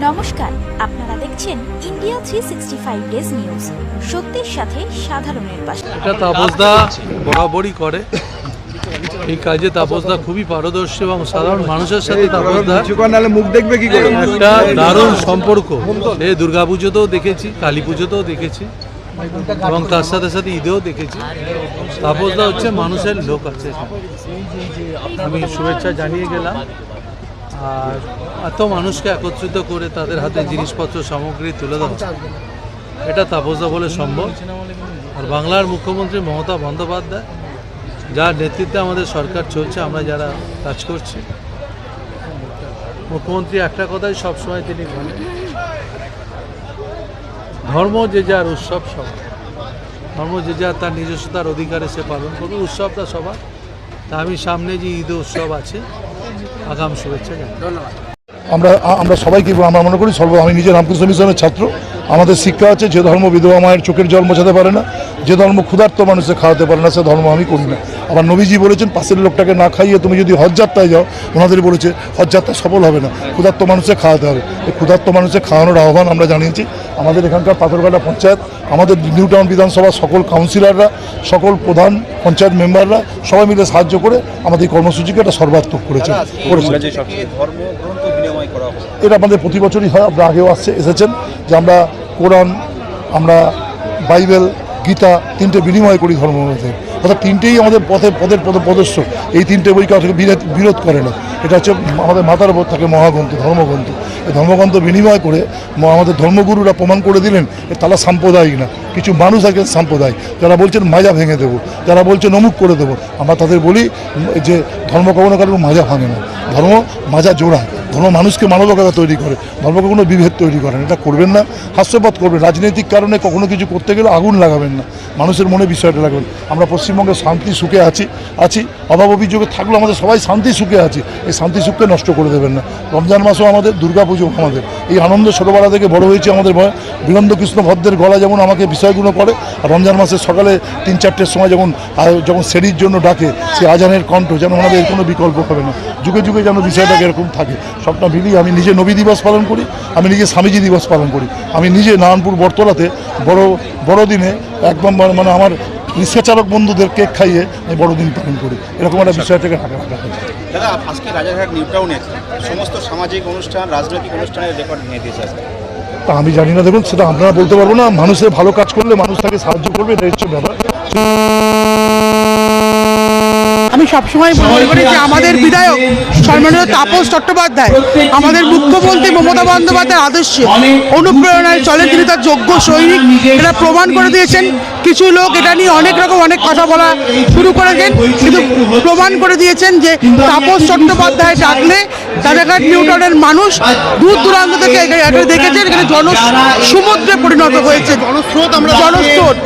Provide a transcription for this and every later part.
নমস্কার, আপনারা দেখছেন ইন্ডিয়া 365 ডেজ নিউজ। সত্যের সাথে সাধারণের পাশে। এটা তাপসদা বরাবরই করে এই কাজে। তাপসদা খুবই পারদর্শী এবং সাধারণ মানুষের সাথে তাপসদা মুখ দেখবে কি করে একটা দারুণ সম্পর্ক। এই দুর্গাপুজোতেও দেখেছি, কালী পুজোতেও দেখেছি এবং তার সাথে সাথে ঈদেও দেখেছি। তাপসদা হচ্ছে মানুষের লোক আছে। আমি শুভেচ্ছা জানিয়ে গেলাম। আর এত মানুষকে একত্রিত করে তাদের হাতে জিনিসপত্র সামগ্রী তুলে দেওয়া, এটা তাপসদা বলে সম্ভব। আর বাংলার মুখ্যমন্ত্রী মমতা বন্দ্যোপাধ্যায়, যার নেতৃত্বে আমাদের সরকার চলছে, আমরা যারা কাজ করছি, মুখ্যমন্ত্রী একটা কথাই সবসময় তিনি বলেন, ধর্ম যে যার, উৎসব সবার। ধর্ম যে যার তার নিজস্বতার অধিকারে সে পালন করবে, উৎসবটা সবার। তা আমি সামনে যে ঈদ উৎসব আছে, আগাম শুভেচ্ছা জানাই। ধন্যবাদ। আমরা সবাইকে আমরা মনে করি আমি নিজে রামকৃষ্ণ মিশনের ছাত্র। আমাদের শিক্ষা আছে, যে ধর্ম বিধবা মায়ের চোখের জল মোছাতে পারে না, যে ধর্ম ক্ষুধার্ত মানুষে খাওয়াতে পারে না, সে ধর্ম আমি করি না। আবার নবীজি বলেছেন, পাশের লোকটাকে না খাইয়ে তুমি যদি হজ যাত্রায় যাও, ওনাদের বলেছে হজ যাত্রা সফল হবে না, ক্ষুধার্ত মানুষে খাওয়াতে হবে। এই ক্ষুধার্ত মানুষে খাওয়ানোর আহ্বান আমরা জানিয়েছি। আমাদের এখানকার পাথরঘাটা পঞ্চায়েত, আমাদের নিউ টাউন বিধানসভার সকল কাউন্সিলররা, সকল প্রধান পঞ্চায়েত মেম্বাররা সবাই মিলে সাহায্য করে আমাদের এই কর্মসূচিকে একটা সর্বাত্মক করেছে। এটা আমাদের প্রতি বছরই হয়। আমরা আগেও এসেছেন যে আমরা কোরআন, আমরা বাইবেল, গীতা তিনটে বিনিময় করি ধর্ম মধ্যে। অর্থাৎ তিনটেই আমাদের পদের পদস্য। এই তিনটে বই কাউকে বিরোধ করে না। এটা হচ্ছে আমাদের মাথার উপর থাকে মহাগ্রন্থ, ধর্মগ্রন্থ। এই ধর্মগ্রন্থ বিনিময় করে আমাদের ধর্মগুরুরা প্রমাণ করে দিলেন তারা সাম্প্রদায়িক না। কিছু মানুষ আছে সাম্প্রদায়িক, যারা বলছেন মাজা ভেঙে দেবো, যারা বলছেন অমুক করে দেবো। আমরা তাদের বলি যে ধর্ম কখনো কারোর মাজা ভাঙে না, ধর্ম মাজা জোড়ায়। ধর্ম মানুষকে মানবতা তৈরি করে, ধর্ম কখনো বিভেদ তৈরি করেন। এটা করবেন না, হাস্যপাত করবেন। রাজনৈতিক কারণে কখনো কিছু করতে গেলে আগুন লাগাবেন না, মানুষের মনে বিষয়টা লাগাবেন। আমরা পশ্চিমবঙ্গে শান্তি সুখে আছি। অভাব অভিযোগে থাকলেও আমাদের সবাই শান্তি সুখে আছি। এই শান্তি সুখকে নষ্ট করে দেবেন না। রমজান মাসও আমাদের, দুর্গাপুজো আমাদের। এই আনন্দ ছোটোবেলা থেকে বড় হয়েছে আমাদের বীরেন্দ্র কৃষ্ণ ভদ্রের গলা যেমন আমাকে বিষয়গুলো করে। আর রমজান মাসের সকালে 3-4টের সময় যখন সেরির জন্য ডাকে, সে আজানের কণ্ঠ যেন আমাদের কোনো বিকল্প হবে না। যুগে যুগে যেন বিষয়টাকে এরকম থাকে। সবটা মিলিয়ে আমি নিজে নবী দিবস পালন করি, আমি নিজে স্বামীজি দিবস পালন করি। আমি নিজে নারায়ণপুর বটতলাতে বড়দিনে একদম মানে আমার রিক্সাচালক বন্ধুদের কেক খাইয়ে আমি বড়দিন পালন করি। এরকম একটা বিষয়টাকে রাখা হয়েছে। দাদা, আজকে রাজারহাট নিউ টাউনে সমস্ত সামাজিক অনুষ্ঠান, রাজনৈতিক অনুষ্ঠানের রেকর্ড নিয়ে দিয়েছে। তা আমি জানি না, দেখুন সেটা আপনারা বলতে পারবো না। মানুষের ভালো কাজ করলে মানুষ তাকে সাহায্য করবে, এটা হচ্ছে ব্যাপার। আমি সবসময় মনে করি যে আমাদের বিধায়ক সম্মানীয় তাপস চট্টোপাধ্যায় আমাদের মুখ্যমন্ত্রী মমতা বন্দ্যোপাধ্যায়ের আদর্শে অনুপ্রেরণায় চলেন। তিনি তার যোগ্য সৈনিক, এটা প্রমাণ করে দিয়েছেন। কিছু লোক এটা নিয়ে অনেক কথা বলা শুরু করেছেন, কিন্তু প্রমাণ করে দিয়েছেন যে তাপস চট্টোপাধ্যায় ডাকলে রাজারহাট নিউ টাউনের মানুষ দূর দূরান্ত থেকে এটা দেখেছেন। এখানে জনসমুদ্রে পরিণত হয়েছে, জনস্রোত।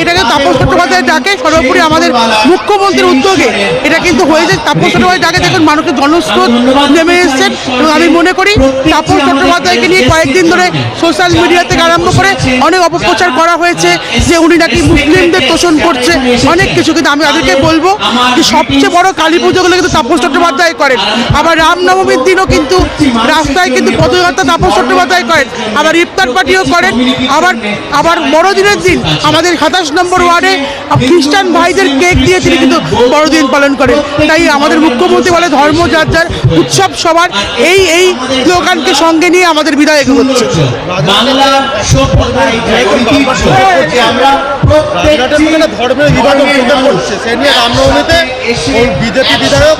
এটাকে তাপস চট্টোপাধ্যায় ডাকে, সর্বোপরি আমাদের মুখ্যমন্ত্রীর উদ্যোগে এটা কিন্তু হয়েছে। তাপস চট্টোপাধ্যায় ডাকে দেখুন মানুষের জনস্রোত নেমে এসছেন। এবং আমি মনে করি তাপস চট্টোপাধ্যায়কে নিয়ে কয়েকদিন ধরে সোশ্যাল মিডিয়া থেকে আরম্ভ করে অনেক অপপ্রচার করা হয়েছে যে উনি নাকি মুসলিমদের তোষণ করছে, অনেক কিছু। কিন্তু আমি তাদেরকে বলবো যে সবচেয়ে বড় কালী পুজোগুলো কিন্তু তাপস চট্টোপাধ্যায় করেন। আবার রামনবমীর দিনও কিন্তু রাস্তায় কিন্তু পদযাত্রা তাপস চট্টোপাধ্যায় করেন, আবার ইফতার পার্টিও করেন। আবার বড়দিনের দিন আমাদের 27 নম্বর ওয়ার্ডে খ্রিস্টান ভাইদের কেক দিয়ে তিনি কিন্তু বড়দিন পালন করেন। তাই আমাদের মুখ্যমন্ত্রী বলে ধর্ম যার যার, উৎসব সবার। এই স্লোগানকে সঙ্গে নিয়ে আমাদের বিদায় হচ্ছে। ধর্মের বিভাজন করছে, সে নিয়ে রামনবমীতে বিজেপি বিধায়ক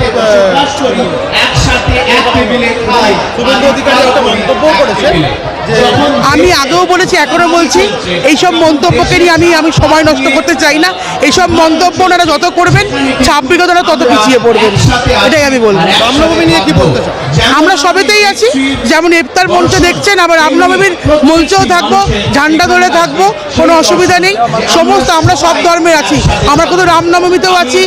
শুভেন্দু অধিকারী একটা মন্তব্য করেছে। আমি আগেও বলেছি, এখনো বলছি, এইসব মন্তব্যকে নিয়ে আমি সময় নষ্ট করতে চাই না। এইসব মন্তব্য ওনারা যত করবেন, ছাব্বিশ ওনারা তত পিছিয়ে পড়বেন, এটাই আমি বলবো। রামনবমী নিয়ে কি বলতে চাই? আমরা সবেতেই আছি, যেমন ইফতার মঞ্চ দেখছেন, আবার রামনবমীর মঞ্চেও থাকবো, ঝান্ডা ধরে থাকবো, কোনো অসুবিধা নেই। আমরা সব ধর্মের আছি। আমরা শুধু রামনবমীতেও আছি,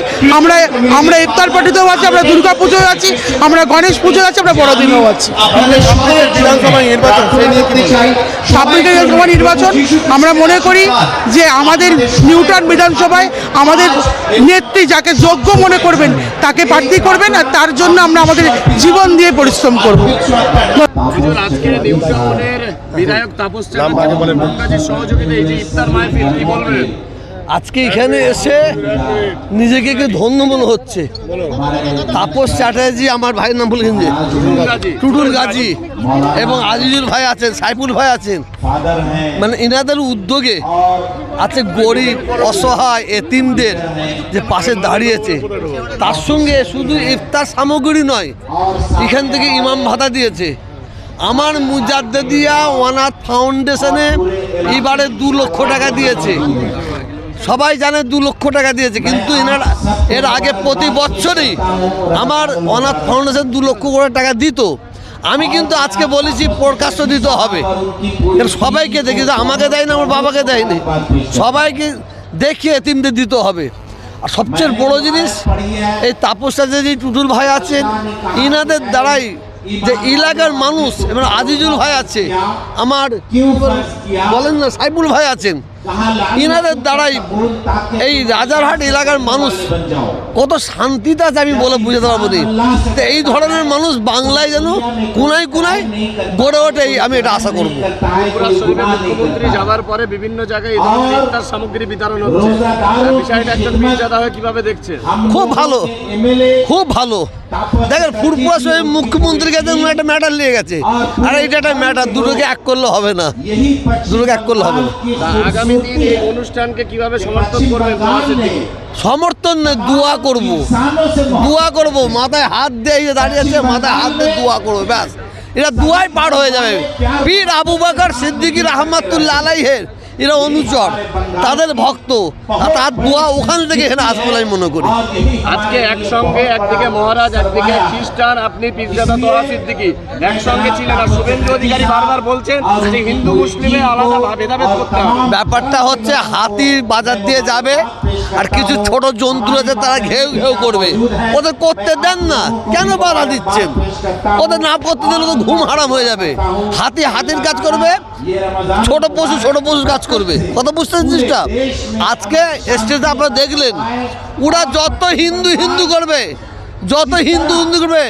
আমরা ইফতার পার্টিতেও আছি, আমরা দুর্গা পুজোয় আছি, আমরা গণেশ পুজোয় আছি, আমরা বড়দিনেও আছি। বিধানসভা নির্বাচন, সে নিয়ে থাকবে। 26 লোকসভা নির্বাচন আমরা মনে করি যে আমাদের নিউটাউন বিধানসভায় আমাদের নেত্রী যাকে যোগ্য মনে করবেন তাকে প্রার্থী করবেন, আর তার জন্য আমরা আমাদের জীবন দিয়ে পরিশ্রম করব। আজকে নিউটাউনের বিধায়ক তাপস চ্যাটার্জির সহযোগিতায় এই যে ইফতার মাহফিল, কি বলবেন? আজকে এখানে এসে নিজেকে একটু ধন্য মনে হচ্ছে। তাপস চ্যাটার্জি, আমার ভাইয়ের নাম বলে যে টুটুল গাজী, এবং আজিজুল ভাই আছেন, সাইফুল ভাই আছেন, মানে এনাদের উদ্যোগে আছে গরিব অসহায় এতিমদের যে পাশে দাঁড়িয়েছে। তার সঙ্গে শুধু ইফতার সামগ্রী নয়, এখান থেকে ইমাম ভাতা দিয়েছে। আমার মুজাদ্দেদিয়া অনাথ ফাউন্ডেশনে এবারে 2 লক্ষ টাকা দিয়েছে। সবাই জানে 2 লক্ষ টাকা দিয়েছে, কিন্তু এনারা এর আগে প্রতি বছরই আমার অনাথ ফাউন্ডেশন 2 লক্ষ করে টাকা দিত। আমি কিন্তু আজকে বলেছি প্রকাশ্য দিতে হবে, এর সবাইকে দেখি, আমাকে দেয় না, আমার বাবাকে দেয়নি, সবাইকে দেখিয়ে এতিমদের দিতে হবে। আর সবচেয়ে বড় জিনিস, এই তাপস চ্যাটার্জি টুটুল ভাই আছেন, ইনাদের দ্বারাই যে এলাকার মানুষ, এবং আজিজুল ভাই আছে, আমার বলেন না সাইফুল ভাই আছেন, ইনাদের দ্বারাই এই রাজারহাট এলাকার মানুষ কত শান্তিতে আছে আমি বলে বুঝাতে পারবো না। তো এই ধরনের মানুষ বাংলায় যেন কোনায় কোনায় গড়ে ওঠে, আমি এটা আশা করবো। মুখ্যমন্ত্রী যাওয়ার পরে বিভিন্ন জায়গায় এই ধরনের ইফতার সামগ্রী বিতরণ হচ্ছে, বিষয়টা একজন পীরজাদা হয়ে কিভাবে দেখছে? খুব ভালো, খুব ভালো। দেখেন ফুরপুরা সাহেব মুখ্যমন্ত্রীর কাছে একটা ম্যাটার লেগে গেছে, আর এটা একটা ম্যাটার, দুটোকে এক করলে হবে না, দুটোকে এক করলে হবে না। আগামী দিন এই অনুষ্ঠানকে কিভাবে সমর্থন করবেন? সমর্থন না, দোয়া করব, দোয়া করব, মাথায় হাত দিয়ে দাঁড়িয়ে আছে, মাথায় হাত দিয়ে দোয়া করবো, ব্যাস। এটা দোয়াই পার হয়ে যাবে। পীর আবু বকর সিদ্দিকী রহমাতুল্লাহ আলাইহির এরা অনুচর, তাদের ভক্ত, আর তার দোয়া ওখান থেকে এখানে আসবে বলে আমি মনে করি। আজকে একসঙ্গে একদিকে মহারাজ, একদিকে খ্রিস্টান, আপনি পীরজাদা তোহা সিদ্দিকী একসঙ্গে ছিলেন, আর শুভেন্দু অধিকারী বারবার বলছেন যে হিন্দু মুসলিমে আলাদা ভেদাভেদ করতে হবে। ব্যাপারটা হচ্ছে হাতি বাজার দিয়ে যাবে, আর কিছু ছোট জন্তু আছে তারা ঘেউ ঘেউ করবে, ওদের করতে দেন না, কেন বাধা দিচ্ছেন? ওদের না করতে দিলে তো ঘুম হারাম হয়ে যাবে। হাতি হাতির কাজ করবে, ছোট পশু ছোট পশুর কাজ করবে, কত বুঝতে জিনিসটা। আজকে স্টেজে আপনারা দেখলেন, ওরা যত হিন্দু হিন্দু করবে, যত হিন্দু হিন্দু করবে,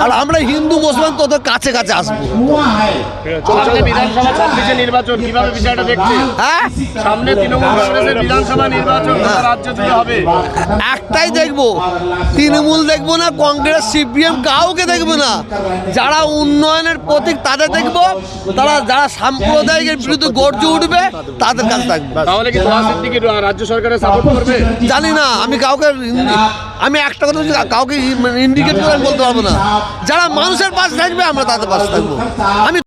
আর আমরা হিন্দু মুসলমান তত কাছে কাছে আসবো। সামনে বিধানসভা 26 নির্বাচন, কিভাবে বিষয়টা দেখছেন? হ্যাঁ, সামনে তৃণমূল কংগ্রেসের বিধানসভা নির্বাচন রাজ্য জুড়ে হবে, একটাই দেখবো, তৃণমূল দেখবো না, কংগ্রেস সিপিএম কাউকে দেখবো না। যারা উন্নয়নের প্রতীক তাদের দেখবো, তারা যারা সাম্প্রদায়িকের বিরুদ্ধে গর্জে উঠবে তাদের কাছে থাকবে। তাহলে কি তোহা সিদ্দিকী রাজ্য সরকারের সাপোর্ট করবে? জানি না, আমি কাউকে, আমি একটা কথা বলছি, কাউকে ইন্ডিকেট করে বলতে পারবো না। যারা মানুষের পাশে থাকবে আমরা তাদের পাশে থাকবো। আমি